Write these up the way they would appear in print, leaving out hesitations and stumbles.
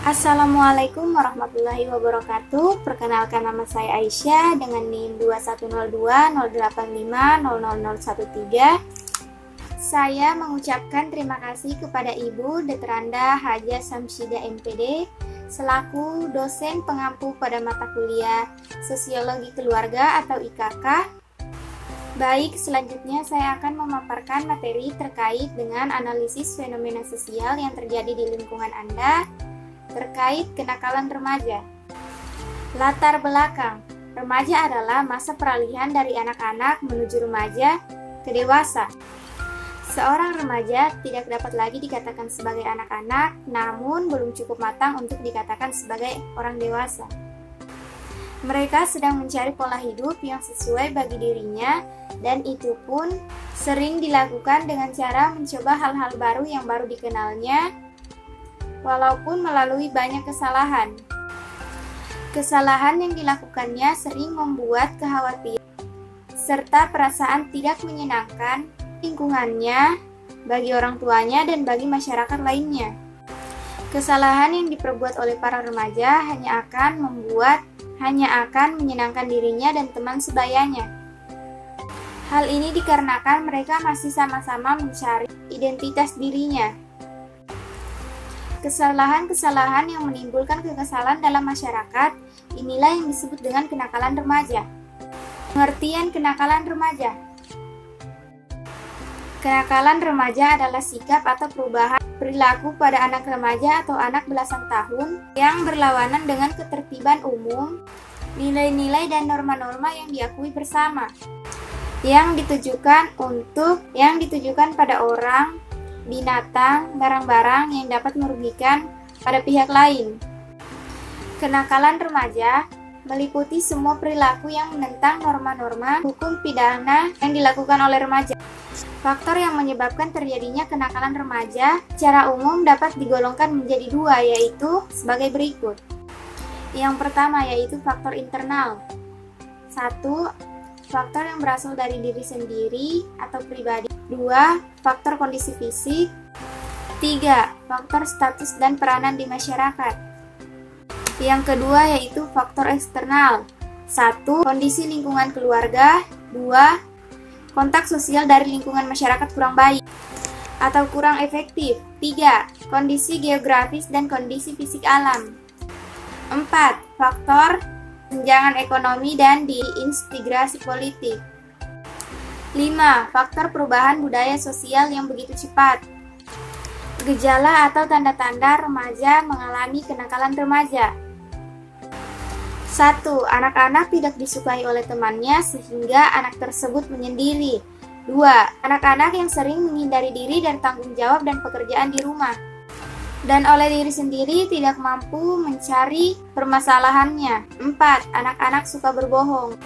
Assalamualaikum warahmatullahi wabarakatuh. Perkenalkan, nama saya Aisyah dengan NIM 210208500013. Saya mengucapkan terima kasih kepada Ibu Detranda Haja Samsida MPD selaku dosen pengampu pada mata kuliah Sosiologi Keluarga atau IKK. Baik, selanjutnya saya akan memaparkan materi terkait dengan analisis fenomena sosial yang terjadi di lingkungan Anda terkait kenakalan remaja. Latar belakang, remaja adalah masa peralihan dari anak-anak menuju remaja ke dewasa. Seorang remaja tidak dapat lagi dikatakan sebagai anak-anak, namun belum cukup matang untuk dikatakan sebagai orang dewasa. Mereka sedang mencari pola hidup yang sesuai bagi dirinya, dan itu pun sering dilakukan dengan cara mencoba hal-hal baru yang baru dikenalnya, walaupun melalui banyak kesalahan. Kesalahan yang dilakukannya sering membuat kekhawatiran serta perasaan tidak menyenangkan lingkungannya, bagi orang tuanya, dan bagi masyarakat lainnya. Kesalahan yang diperbuat oleh para remaja hanya akan menyenangkan dirinya dan teman sebayanya. Hal ini dikarenakan mereka masih sama-sama mencari identitas dirinya. Kesalahan-kesalahan yang menimbulkan kekesalan dalam masyarakat, inilah yang disebut dengan kenakalan remaja. Pengertian kenakalan remaja. Kenakalan remaja adalah sikap atau perubahan perilaku pada anak remaja atau anak belasan tahun yang berlawanan dengan ketertiban umum, nilai-nilai dan norma-norma yang diakui bersama, yang ditujukan pada orang, binatang, barang-barang yang dapat merugikan pada pihak lain. Kenakalan remaja meliputi semua perilaku yang menentang norma-norma hukum pidana yang dilakukan oleh remaja. Faktor yang menyebabkan terjadinya kenakalan remaja secara umum dapat digolongkan menjadi dua, yaitu sebagai berikut. Yang pertama yaitu faktor internal. 1. Faktor yang berasal dari diri sendiri atau pribadi. 2. Faktor kondisi fisik. 3. Faktor status dan peranan di masyarakat. Yang kedua yaitu faktor eksternal. 1. Kondisi lingkungan keluarga. 2. Kontak sosial dari lingkungan masyarakat kurang baik atau kurang efektif. 3. Kondisi geografis dan kondisi fisik alam. 4. Faktor tunjangan ekonomi dan diintegrasi politik. 5. Faktor perubahan budaya sosial yang begitu cepat. Gejala atau tanda-tanda remaja mengalami kenakalan remaja. 1. Anak-anak tidak disukai oleh temannya sehingga anak tersebut menyendiri. 2. Anak-anak yang sering menghindari diri dari tanggung jawab dan pekerjaan di rumah, dan oleh diri sendiri tidak mampu mencari permasalahannya. 4. Anak-anak suka berbohong.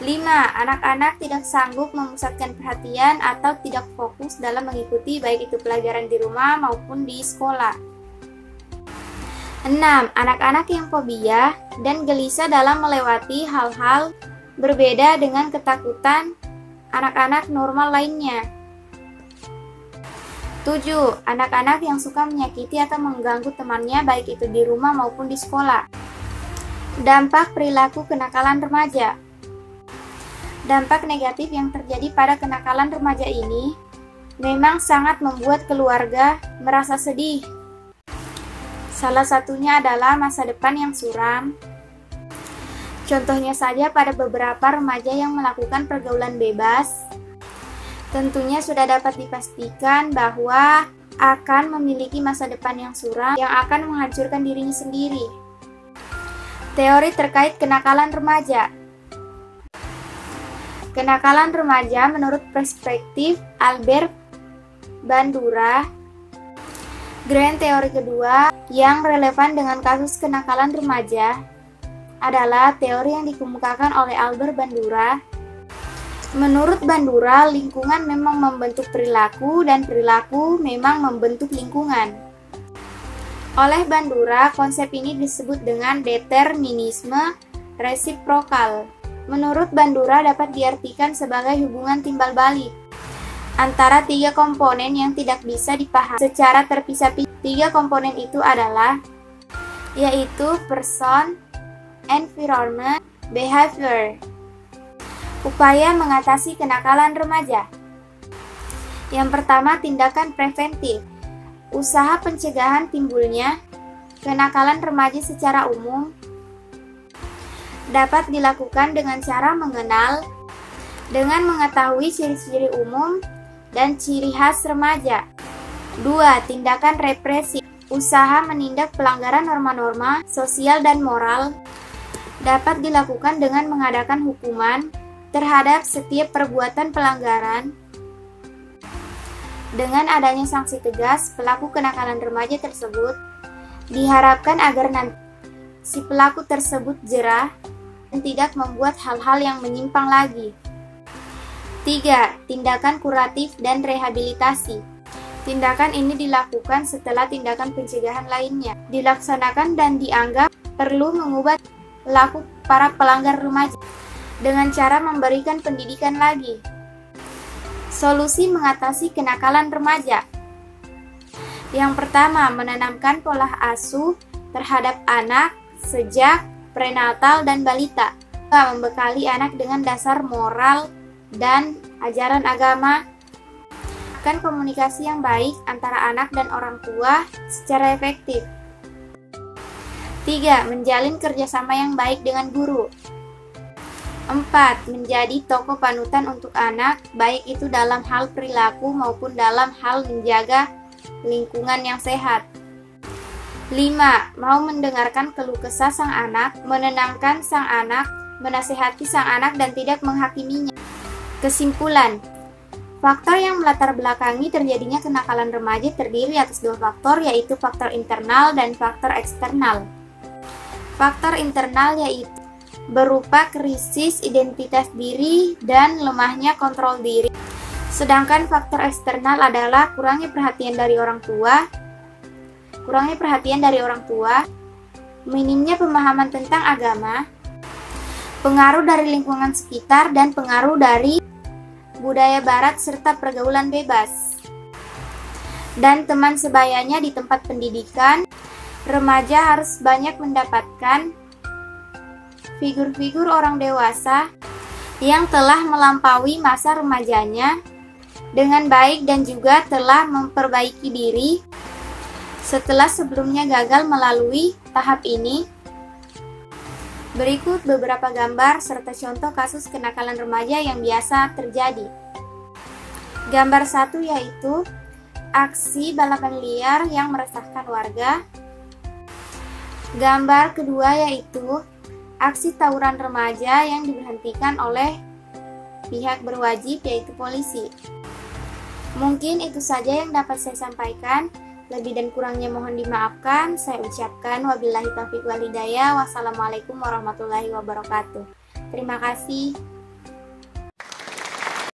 5. Anak-anak tidak sanggup memusatkan perhatian atau tidak fokus dalam mengikuti baik itu pelajaran di rumah maupun di sekolah. 6. Anak-anak yang fobia dan gelisah dalam melewati hal-hal berbeda dengan ketakutan anak-anak normal lainnya. 7. Anak-anak yang suka menyakiti atau mengganggu temannya baik itu di rumah maupun di sekolah. Dampak perilaku kenakalan remaja. Dampak negatif yang terjadi pada kenakalan remaja ini memang sangat membuat keluarga merasa sedih. Salah satunya adalah masa depan yang suram. Contohnya saja pada beberapa remaja yang melakukan pergaulan bebas, tentunya sudah dapat dipastikan bahwa akan memiliki masa depan yang suram yang akan menghancurkan dirinya sendiri. Teori terkait kenakalan remaja. Kenakalan remaja menurut perspektif Albert Bandura. Grand teori kedua yang relevan dengan kasus kenakalan remaja adalah teori yang dikemukakan oleh Albert Bandura. Menurut Bandura, lingkungan memang membentuk perilaku dan perilaku memang membentuk lingkungan. Oleh Bandura, konsep ini disebut dengan determinisme resiprokal. Menurut Bandura dapat diartikan sebagai hubungan timbal balik antara tiga komponen yang tidak bisa dipahami secara terpisah-pisah. Tiga komponen itu adalah yaitu person, environment, behavior. Upaya mengatasi kenakalan remaja. Yang pertama, tindakan preventif. Usaha pencegahan timbulnya kenakalan remaja secara umum dapat dilakukan dengan cara mengenal, dengan mengetahui ciri-ciri umum dan ciri khas remaja. 2. Tindakan represi. Usaha menindak pelanggaran norma-norma sosial dan moral dapat dilakukan dengan mengadakan hukuman terhadap setiap perbuatan pelanggaran. Dengan adanya sanksi tegas, pelaku kenakalan remaja tersebut diharapkan agar nanti si pelaku tersebut jera dan tidak membuat hal-hal yang menyimpang lagi. 3. Tindakan kuratif dan rehabilitasi. Tindakan ini dilakukan setelah tindakan pencegahan lainnya dilaksanakan dan dianggap perlu mengubah perilaku para pelanggar remaja dengan cara memberikan pendidikan lagi. Solusi mengatasi kenakalan remaja. Yang pertama, menanamkan pola asuh terhadap anak sejak prenatal dan balita. Membekali anak dengan dasar moral dan ajaran agama. Akan komunikasi yang baik antara anak dan orang tua secara efektif. 3. Menjalin kerjasama yang baik dengan guru. 4. Menjadi tokoh panutan untuk anak, baik itu dalam hal perilaku maupun dalam hal menjaga lingkungan yang sehat. 5. Mau mendengarkan keluh kesah sang anak, menenangkan sang anak, menasihati sang anak dan tidak menghakiminya. Kesimpulan, faktor yang melatar belakangi terjadinya kenakalan remaja terdiri atas 2 faktor, yaitu faktor internal dan faktor eksternal. Faktor internal yaitu berupa krisis identitas diri dan lemahnya kontrol diri. Sedangkan faktor eksternal adalah kurangnya perhatian dari orang tua, minimnya pemahaman tentang agama, pengaruh dari lingkungan sekitar, dan pengaruh dari budaya barat serta pergaulan bebas. Dan teman sebayanya di tempat pendidikan, remaja harus banyak mendapatkan figur-figur orang dewasa yang telah melampaui masa remajanya dengan baik dan juga telah memperbaiki diri setelah sebelumnya gagal melalui tahap ini. Berikut beberapa gambar serta contoh kasus kenakalan remaja yang biasa terjadi. Gambar 1 yaitu aksi balapan liar yang meresahkan warga. Gambar kedua yaitu aksi tawuran remaja yang diberhentikan oleh pihak berwajib yaitu polisi. Mungkin itu saja yang dapat saya sampaikan. Lebih dan kurangnya mohon dimaafkan. Saya ucapkan wabillahi taufiq wal hidayah. Wassalamualaikum warahmatullahi wabarakatuh. Terima kasih.